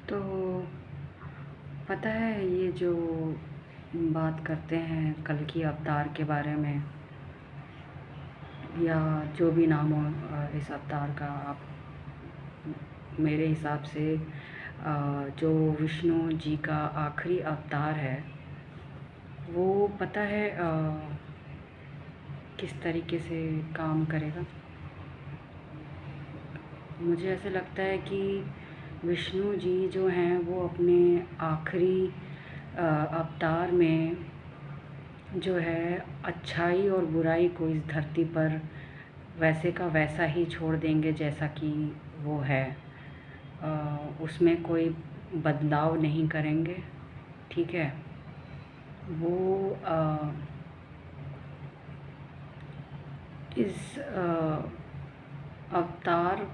तो पता है, ये जो बात करते हैं कल की अवतार के बारे में, या जो भी नाम हो इस अवतार का, आप मेरे हिसाब से जो विष्णु जी का आखिरी अवतार है, वो पता है किस तरीके से काम करेगा। मुझे ऐसे लगता है कि विष्णु जी जो हैं वो अपने आखिरी अवतार में जो है अच्छाई और बुराई को इस धरती पर वैसे का वैसा ही छोड़ देंगे जैसा कि वो है। उसमें कोई बदलाव नहीं करेंगे। ठीक है। वो इस अवतार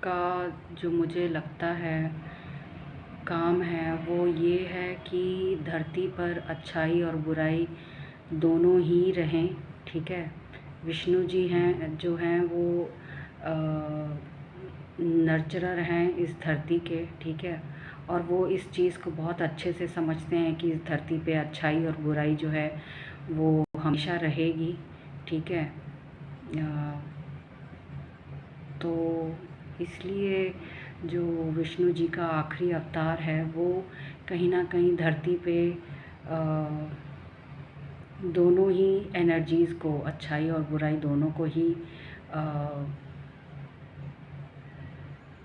का जो मुझे लगता है काम है वो ये है कि धरती पर अच्छाई और बुराई दोनों ही रहें। ठीक है। विष्णु जी हैं जो हैं वो नर्चरर हैं इस धरती के। ठीक है। और वो इस चीज़ को बहुत अच्छे से समझते हैं कि इस धरती पे अच्छाई और बुराई जो है वो हमेशा रहेगी। ठीक है। तो इसलिए जो विष्णु जी का आखिरी अवतार है वो कहीं ना कहीं धरती पे दोनों ही एनर्जीज़ को, अच्छाई और बुराई दोनों को ही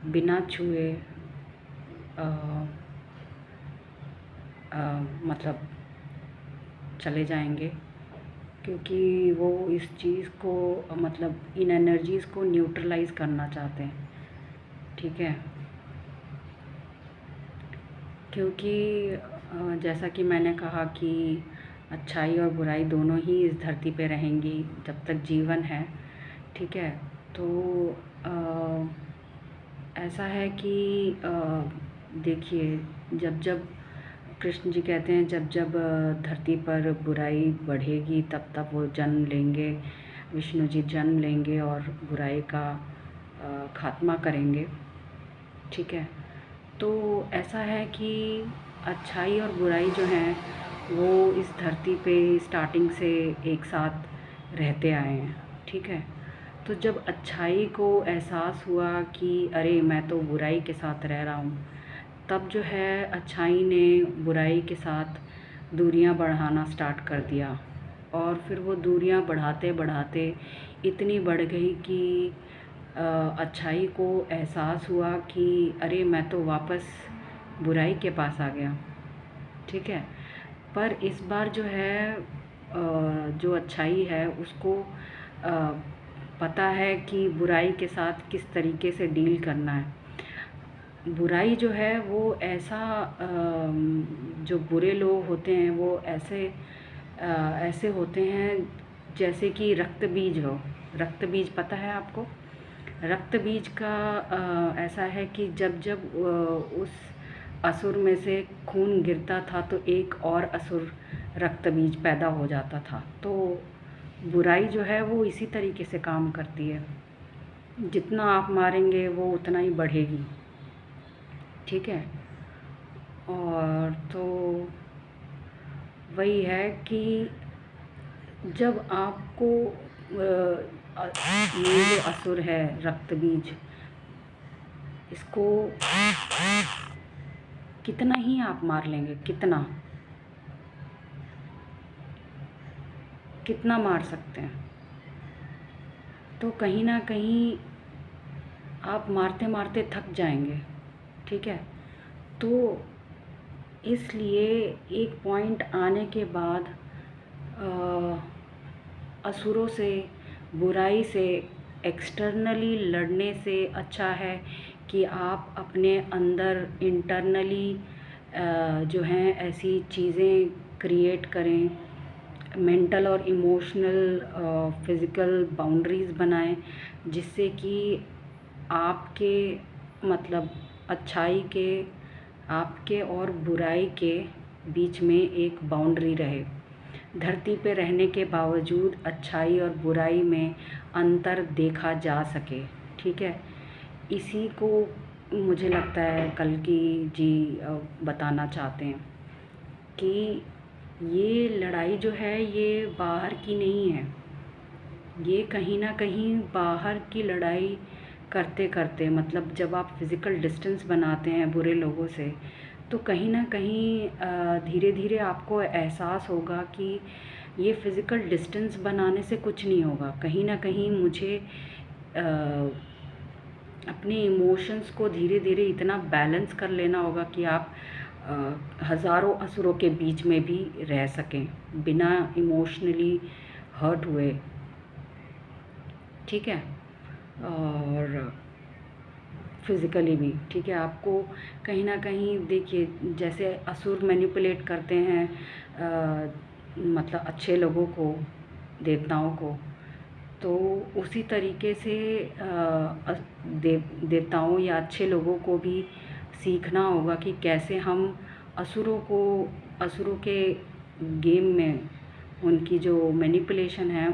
बिना छुए मतलब चले जाएंगे, क्योंकि वो इस चीज़ को मतलब इन एनर्जीज़ को न्यूट्रलाइज़ करना चाहते हैं। ठीक है। क्योंकि जैसा कि मैंने कहा कि अच्छाई और बुराई दोनों ही इस धरती पे रहेंगी जब तक जीवन है। ठीक है। तो ऐसा है कि देखिए, जब जब कृष्ण जी कहते हैं जब जब धरती पर बुराई बढ़ेगी तब तब वो जन्म लेंगे, विष्णु जी जन्म लेंगे और बुराई का खात्मा करेंगे। ठीक है। तो ऐसा है कि अच्छाई और बुराई जो हैं वो इस धरती पे स्टार्टिंग से एक साथ रहते आए हैं। ठीक है। तो जब अच्छाई को एहसास हुआ कि अरे मैं तो बुराई के साथ रह रहा हूँ, तब जो है अच्छाई ने बुराई के साथ दूरियां बढ़ाना स्टार्ट कर दिया। और फिर वो दूरियां बढ़ाते बढ़ाते इतनी बढ़ गई कि अच्छाई को एहसास हुआ कि अरे मैं तो वापस बुराई के पास आ गया। ठीक है। पर इस बार जो है जो अच्छाई है उसको पता है कि बुराई के साथ किस तरीके से डील करना है। बुराई जो है वो ऐसा जो बुरे लोग होते हैं वो ऐसे होते हैं जैसे कि रक्त बीज हो। रक्त बीज पता है आपको? रक्त बीज का ऐसा है कि जब जब उस असुर में से खून गिरता था तो एक और असुर रक्त बीज पैदा हो जाता था। तो बुराई जो है वो इसी तरीके से काम करती है, जितना आप मारेंगे वो उतना ही बढ़ेगी। ठीक है। और तो वही है कि जब आपको ये जो असुर है रक्त बीज, इसको कितना ही आप मार लेंगे, कितना कितना मार सकते हैं, तो कहीं ना कहीं आप मारते मारते थक जाएंगे। ठीक है। तो इसलिए एक पॉइंट आने के बाद असुरों से, बुराई से एक्सटर्नली लड़ने से अच्छा है कि आप अपने अंदर इंटरनली जो हैं ऐसी चीज़ें क्रिएट करें, मेंटल और इमोशनल फिज़िकल बाउंड्रीज़ बनाएं, जिससे कि आपके मतलब अच्छाई के, आपके और बुराई के बीच में एक बाउंड्री रहे। धरती पे रहने के बावजूद अच्छाई और बुराई में अंतर देखा जा सके। ठीक है। इसी को मुझे लगता है कल्कि जी बताना चाहते हैं कि ये लड़ाई जो है ये बाहर की नहीं है, ये कहीं ना कहीं बाहर की लड़ाई करते करते, मतलब जब आप फिज़िकल डिस्टेंस बनाते हैं बुरे लोगों से, तो कहीं ना कहीं धीरे धीरे आपको एहसास होगा कि ये फ़िज़िकल डिस्टेंस बनाने से कुछ नहीं होगा। कहीं ना कहीं मुझे अपने इमोशंस को धीरे धीरे इतना बैलेंस कर लेना होगा कि आप हज़ारों असुरों के बीच में भी रह सकें बिना इमोशनली हर्ट हुए, ठीक है, और फिज़िकली भी, ठीक है। आपको कहीं ना कहीं देखिए, जैसे असुर मैनिपुलेट करते हैं मतलब अच्छे लोगों को, देवताओं को, तो उसी तरीके से देवताओं या अच्छे लोगों को भी सीखना होगा कि कैसे हम असुरों के गेम में उनकी जो मैनिपुलेशन है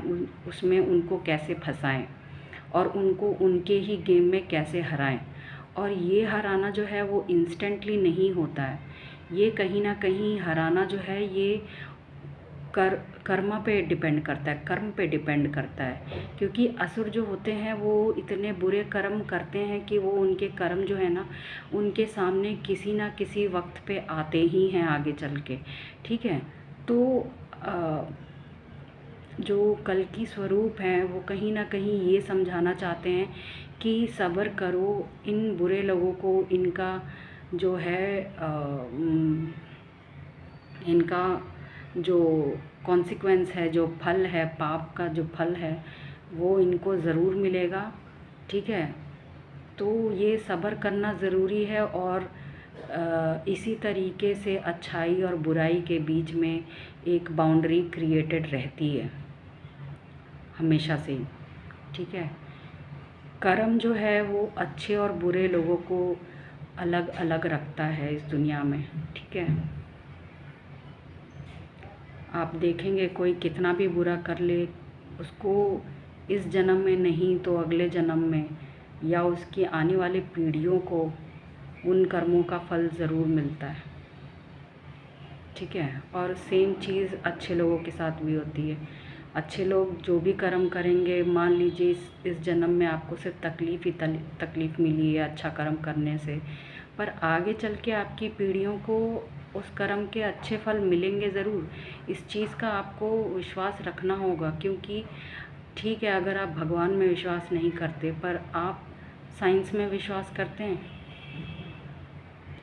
उसमें उनको कैसे फंसाएं और उनको उनके ही गेम में कैसे हराएं। और ये हराना जो है वो इंस्टेंटली नहीं होता है, ये कहीं ना कहीं हराना जो है ये कर्म पे डिपेंड करता है, कर्म पे डिपेंड करता है। क्योंकि असुर जो होते हैं वो इतने बुरे कर्म करते हैं कि वो उनके कर्म जो है ना उनके सामने किसी ना किसी वक्त पे आते ही हैं आगे चल के, ठीक है। तो जो कल की स्वरूप हैं वो कहीं ना कहीं ये समझाना चाहते हैं कि सब्र करो, इन बुरे लोगों को इनका जो है इनका जो कॉन्सिक्वेंस है, जो फल है, पाप का जो फल है वो इनको ज़रूर मिलेगा, ठीक है। तो ये सब्र करना ज़रूरी है और इसी तरीके से अच्छाई और बुराई के बीच में एक बाउंड्री क्रिएटेड रहती है हमेशा से ही, ठीक है। कर्म जो है वो अच्छे और बुरे लोगों को अलग अलग रखता है इस दुनिया में, ठीक है। आप देखेंगे कोई कितना भी बुरा कर ले, उसको इस जन्म में नहीं तो अगले जन्म में या उसकी आने वाली पीढ़ियों को उन कर्मों का फल ज़रूर मिलता है, ठीक है। और सेम चीज़ अच्छे लोगों के साथ भी होती है। अच्छे लोग जो भी कर्म करेंगे, मान लीजिए इस जन्म में आपको सिर्फ तकलीफ़ मिली है अच्छा कर्म करने से, पर आगे चल के आपकी पीढ़ियों को उस कर्म के अच्छे फल मिलेंगे ज़रूर। इस चीज़ का आपको विश्वास रखना होगा, क्योंकि ठीक है अगर आप भगवान में विश्वास नहीं करते पर आप साइंस में विश्वास करते हैं।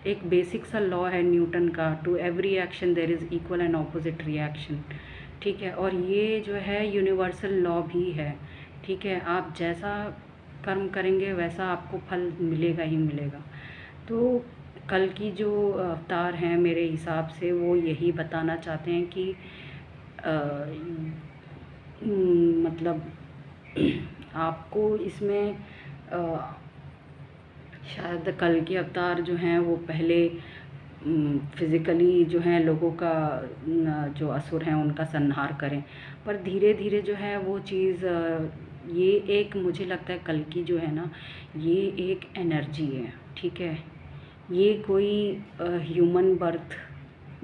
एक बेसिक सा लॉ है न्यूटन का, to every action there is equal and opposite reaction, ठीक है। और ये जो है यूनिवर्सल लॉ भी है, ठीक है। आप जैसा कर्म करेंगे वैसा आपको फल मिलेगा ही मिलेगा। तो कल की जो अवतार हैं मेरे हिसाब से वो यही बताना चाहते हैं कि मतलब आपको इसमें शायद कल के अवतार जो हैं वो पहले फिज़िकली जो हैं लोगों का जो असुर हैं उनका संहार करें, पर धीरे धीरे जो है वो चीज़ ये एक मुझे लगता है कल की जो है ना ये एक एनर्जी है, ठीक है। ये कोई ह्यूमन बर्थ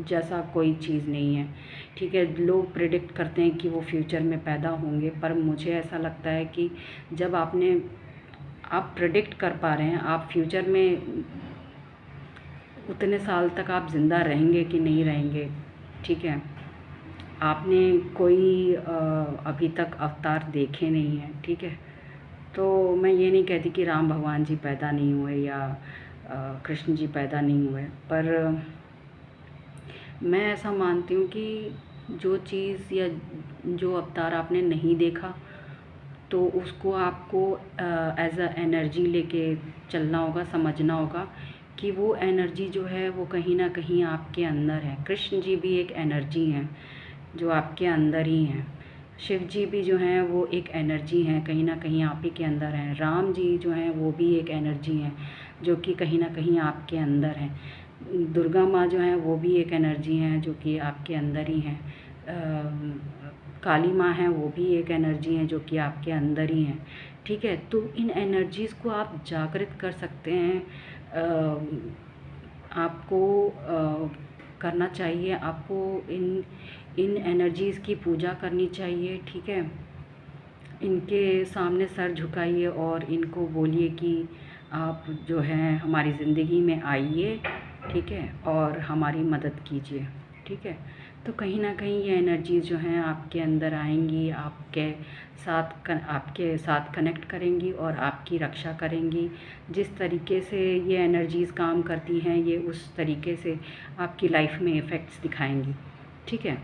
जैसा कोई चीज़ नहीं है, ठीक है। लोग प्रेडिक्ट करते हैं कि वो फ्यूचर में पैदा होंगे, पर मुझे ऐसा लगता है कि जब आप प्रेडिक्ट कर पा रहे हैं आप फ्यूचर में उतने साल तक आप ज़िंदा रहेंगे कि नहीं रहेंगे, ठीक है। आपने कोई अभी तक अवतार देखे नहीं हैं, ठीक है। तो मैं ये नहीं कहती कि राम भगवान जी पैदा नहीं हुए या कृष्ण जी पैदा नहीं हुए, पर मैं ऐसा मानती हूँ कि जो चीज़ या जो अवतार आपने नहीं देखा तो उसको आपको एज अ एनर्जी लेके चलना होगा, समझना होगा कि वो एनर्जी जो है वो कहीं ना कहीं आपके अंदर है। कृष्ण जी भी एक एनर्जी हैं जो आपके अंदर ही हैं। शिव जी भी जो हैं वो एक एनर्जी हैं, कहीं ना कहीं आप ही के अंदर हैं। राम जी जो हैं वो भी एक एनर्जी हैं जो कि कहीं ना कहीं आपके अंदर हैं। दुर्गा माँ जो हैं वो भी एक एनर्जी हैं जो कि आपके अंदर ही हैं। काली माँ हैं वो भी एक एनर्जी हैं जो कि आपके अंदर ही हैं, ठीक है। तो इन एनर्जीज़ को आप जागृत कर सकते हैं आपको करना चाहिए, आपको इन एनर्जीज़ की पूजा करनी चाहिए, ठीक है। इनके सामने सर झुकाइए और इनको बोलिए कि आप जो हैं हमारी ज़िंदगी में आइए, ठीक है, और हमारी मदद कीजिए, ठीक है। तो कहीं ना कहीं ये एनर्जीज़ जो हैं आपके अंदर आएंगी, आपके साथ कनेक्ट करेंगी और आपकी रक्षा करेंगी। जिस तरीके से ये एनर्जीज़ काम करती हैं, ये उस तरीके से आपकी लाइफ में इफ़ेक्ट्स दिखाएंगी, ठीक है।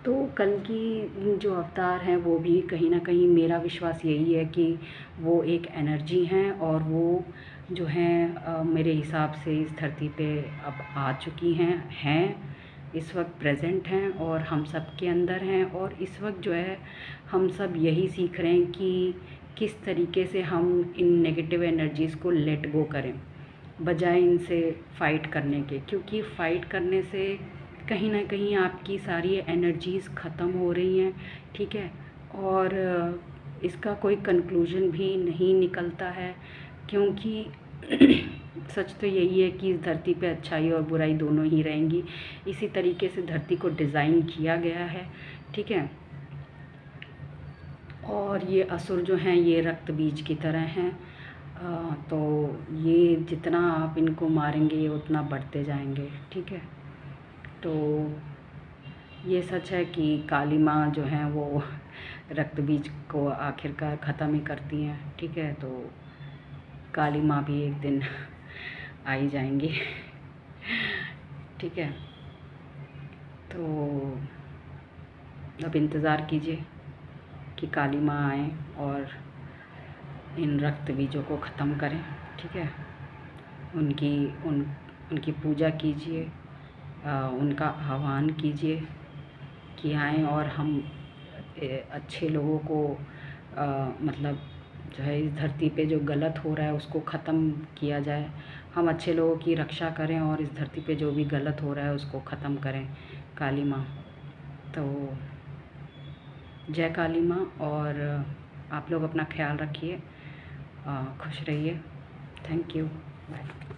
तो कल की जो अवतार हैं वो भी कहीं ना कहीं, मेरा विश्वास यही है कि वो एक एनर्जी हैं और वो जो हैं मेरे हिसाब से इस धरती पे अब आ चुकी हैं, इस वक्त प्रेजेंट हैं और हम सब के अंदर हैं। और इस वक्त जो है हम सब यही सीख रहे हैं कि किस तरीके से हम इन नेगेटिव एनर्जीज़ को लेट गो करें, बजाय इनसे फ़ाइट करने के। क्योंकि फ़ाइट करने से कहीं ना कहीं आपकी सारी एनर्जीज़ ख़त्म हो रही हैं, ठीक है। और इसका कोई कंक्लूजन भी नहीं निकलता है, क्योंकि सच तो यही है कि इस धरती पे अच्छाई और बुराई दोनों ही रहेंगी। इसी तरीके से धरती को डिज़ाइन किया गया है, ठीक है। और ये असुर जो हैं ये रक्त बीज की तरह हैं, तो ये जितना आप इनको मारेंगे ये उतना बढ़ते जाएंगे, ठीक है। तो ये सच है कि काली माँ जो हैं वो रक्त बीज को आखिरकार ख़त्म ही करती हैं, ठीक है। तो काली माँ भी एक दिन आ ही जाएंगी, ठीक है। तो अब इंतज़ार कीजिए कि काली माँ आए और इन रक्त बीजों को ख़त्म करें, ठीक है। उनकी पूजा कीजिए, उनका आह्वान कीजिए कि आएँ और हम अच्छे लोगों को मतलब जो है इस धरती पे जो गलत हो रहा है उसको ख़त्म किया जाए। हम अच्छे लोगों की रक्षा करें और इस धरती पे जो भी गलत हो रहा है उसको ख़त्म करें, काली माँ। तो जय काली माँ। और आप लोग अपना ख्याल रखिए, खुश रहिए। Thank you, bye.